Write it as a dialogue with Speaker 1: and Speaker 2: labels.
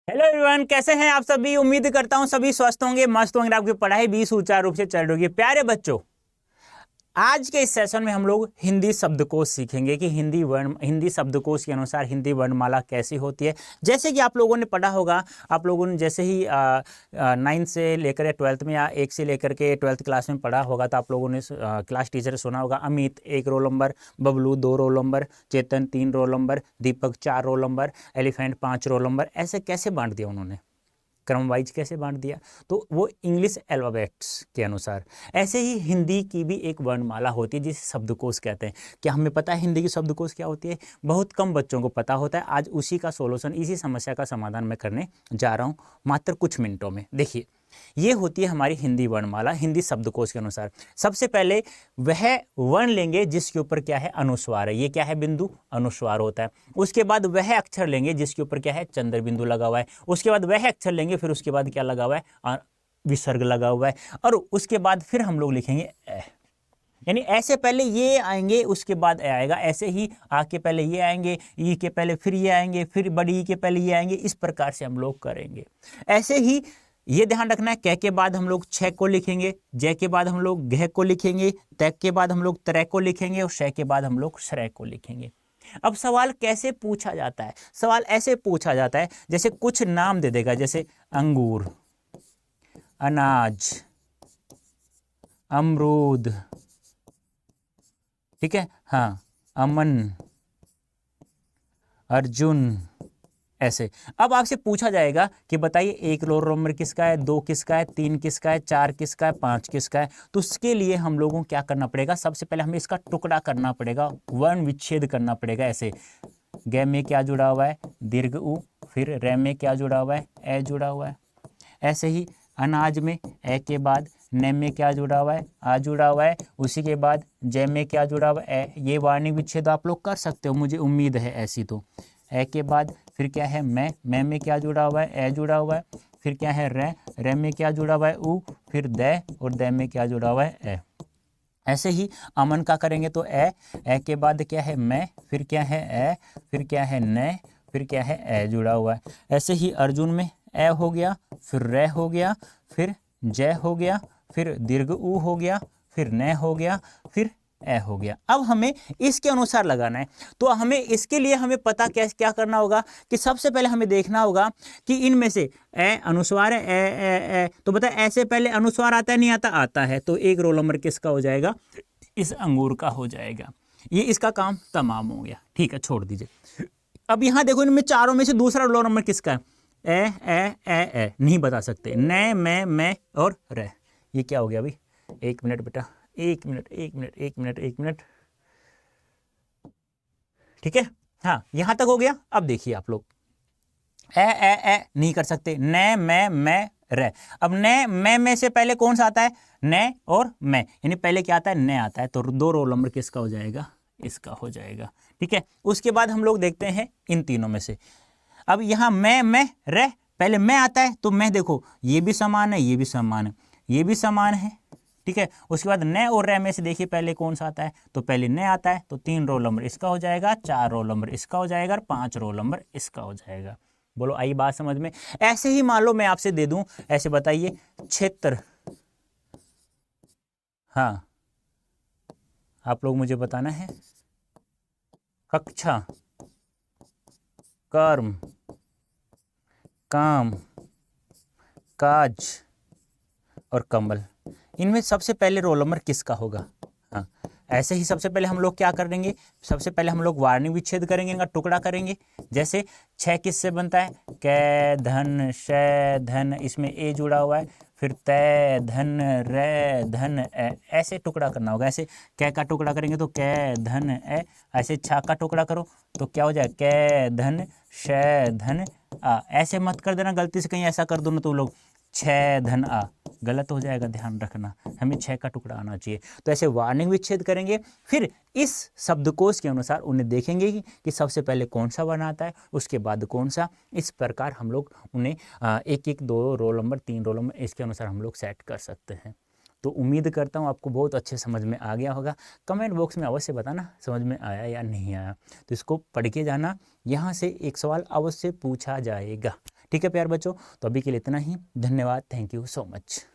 Speaker 1: Hello everyone, कैसे हैं आप सभी। उम्मीद करता हूं सभी स्वस्थ होंगे, मस्त होंगे, आपकी पढ़ाई भी सुचारू रूप से चल रही है। प्यारे बच्चों, आज के इस सेशन में हम लोग हिंदी शब्दकोश सीखेंगे कि हिंदी शब्दकोश के अनुसार हिंदी वर्णमाला कैसी होती है। जैसे कि आप लोगों ने पढ़ा होगा, आप लोगों ने जैसे ही 9 से लेकर या 12th में या 1 से लेकर के 12th क्लास में पढ़ा होगा, तो आप लोगों ने क्लास टीचर से सुना होगा Amit 1 roll number, Bablu 2 roll number, Chetan 3 roll number, Deepak 4 roll number, elephant 5 roll number. ऐसे कैसे बांट दिया उन्होंने, क्रम वाइज कैसे बांट दिया, तो वो इंग्लिश अल्फाबेट्स के अनुसार। ऐसे ही हिंदी की भी एक वर्णमाला होती है जिसे शब्दकोश कहते हैं। क्या हमें पता है हिंदी की शब्दकोश क्या होती है? बहुत कम बच्चों को पता होता है। आज उसी का सोल्यूशन, इसी समस्या का समाधान मैं करने जा रहा हूँ मात्र कुछ मिनटों में। देखिए, ये होती है हमारी हिंदी वर्णमाला हिंदी शब्दकोश के अनुसार। सबसे पहले वह वर्ण लेंगे जिसके ऊपर क्या है, अनुस्वार है। ये क्या है, बिंदु, अनुस्वार होता है। उसके बाद वह अक्षर लेंगे जिसके ऊपर क्या है, चंद्र बिंदु लगा हुआ है। उसके बाद वह अक्षर लेंगे, फिर उसके बाद क्या लगा हुआ है, विसर्ग लगा हुआ है। और उसके बाद फिर हम लोग लिखेंगे ए, यानी ऐसे पहले ये आएंगे, उसके बाद ए आएगा। ऐसे ही आ के पहले ये आएंगे, ई के पहले फिर ये आएंगे, फिर बड़ी ई के पहले ये आएंगे। इस प्रकार से हम लोग करेंगे। ऐसे ही ये ध्यान रखना है, कै के बाद हम लोग छ को लिखेंगे, जय के बाद हम लोग घ को लिखेंगे, तय के बाद हम लोग त्रय को लिखेंगे, और शय के बाद हम लोग श्रय को लिखेंगे। अब सवाल कैसे पूछा जाता है? सवाल ऐसे पूछा जाता है जैसे कुछ नाम दे देगा, जैसे अंगूर, अनाज, अमरूद, ठीक है, हाँ, अमन, अर्जुन, ऐसे। अब आपसे पूछा जाएगा कि बताइए 1 रोल नंबर किसका है, 2 किसका है, 3 किसका है, 4 किसका है, 5 किसका है। तो उसके लिए हम लोगों को क्या करना पड़ेगा, सबसे पहले हमें इसका टुकड़ा करना पड़ेगा, वर्ण विच्छेद करना पड़ेगा। ऐसे ग में क्या जुड़ा हुआ है, दीर्घ उ, फिर रे में क्या जुड़ा हुआ है, ए जुड़ा हुआ है। ऐसे ही अनाज में ए के बाद न में क्या जुड़ा हुआ है, आ जुड़ा हुआ है। उसी के बाद जय में क्या जुड़ा हुआ है, ए। ये वाणी विच्छेद आप लोग कर सकते हो, मुझे उम्मीद है ऐसी। तो ए के बाद फिर क्या है, मैं में क्या जुड़ा हुआ है, ए जुड़ा हुआ है। फिर क्या है, रे में क्या जुड़ा हुआ है, उ। फिर द, और द में क्या जुड़ा हुआ है, ए। ऐसे ही अमन का करेंगे तो ए के बाद क्या है, मैं, फिर क्या है, ए, फिर क्या है, न, फिर क्या है, ए जुड़ा हुआ है। ऐसे ही अर्जुन में ए हो गया, फिर रे हो गया, फिर जय हो गया, फिर दीर्घ उ हो गया, फिर न हो गया, फिर ए हो गया। अब हमें इसके अनुसार लगाना है। तो हमें इसके लिए हमें पता क्या करना होगा कि सबसे पहले हमें देखना होगा कि इनमें से ए अनुस्वार है, ए तो बता, ऐसे पहले अनुस्वार आता है नहीं आता? आता है। तो 1 रोल नंबर किसका हो जाएगा, इस अंगूर का हो जाएगा। ये इसका काम तमाम हो गया, ठीक है, छोड़ दीजिए। अब यहां देखो, इनमें चारों में से दूसरा रोल नंबर किसका है, ए नहीं बता सकते। न, मैं और रे, ये क्या हो गया अभी? 1 मिनट बेटा, 1 मिनट, 1 मिनट, 1 मिनट, 1 मिनट, ठीक है, हाँ, यहां तक हो गया। अब देखिए आप लोग, ए नहीं कर सकते, न, मैं रे। अब न, मैं में से पहले कौन सा आता है, न और मैं, यानी पहले क्या आता है, न आता है। तो 2 रोल नंबर किसका हो जाएगा, इसका हो जाएगा, ठीक है। उसके बाद हम लोग देखते हैं इन तीनों में से। अब यहां मैं रे, पहले मैं आता है, तो मैं देखो, ये भी समान है, ये भी समान है, ये भी समान है, ठीक है। उसके बाद न और रे में से देखिए पहले कौन सा आता है, तो पहले न आता है। तो 3 रोल नंबर इसका हो जाएगा, 4 रोल नंबर इसका हो जाएगा, और 5 रोल नंबर इसका हो जाएगा। बोलो, आई बात समझ में? ऐसे ही मान लो मैं आपसे दे दूं, ऐसे बताइए, क्षेत्र, हाँ, आप लोग मुझे बताना है, कक्षा, कर्म, काम, काज और कमल, इनमें सबसे पहले रोल नंबर किसका होगा? हाँ, ऐसे ही सबसे पहले हम लोग क्या करेंगे, सबसे पहले हम लोग वार्णी विच्छेद करेंगे, इनका टुकड़ा करेंगे। जैसे 6 किससे बनता है, कै, धन, शय, धन, इसमें ए जुड़ा हुआ है, फिर तय, धन, रे, धन, ए, ऐसे टुकड़ा करना होगा। ऐसे कै का टुकड़ा करेंगे तो कै, धन, ए। ऐसे छा का टुकड़ा करो तो क्या हो जाए, कै, धन, शय, धन, आ। ऐसे मत कर देना गलती से, कहीं ऐसा कर दो ना तो लोग 6 धन आ, गलत हो जाएगा, ध्यान रखना, हमें 6 का टुकड़ा आना चाहिए। तो ऐसे वार्निंग विच्छेद करेंगे, फिर इस शब्दकोश के अनुसार उन्हें देखेंगे कि सबसे पहले कौन सा वर्ण आता है, उसके बाद कौन सा। इस प्रकार हम लोग उन्हें 1 2 रोल नंबर, 3 रोल नंबर, इसके अनुसार हम लोग सेट कर सकते हैं। तो उम्मीद करता हूँ आपको बहुत अच्छे समझ में आ गया होगा। कमेंट बॉक्स में अवश्य बताना समझ में आया या नहीं आया। तो इसको पढ़ के जाना, यहाँ से एक सवाल अवश्य पूछा जाएगा, ठीक है प्यारे बच्चों, तो अभी के लिए इतना ही। धन्यवाद, थैंक यू सो मच।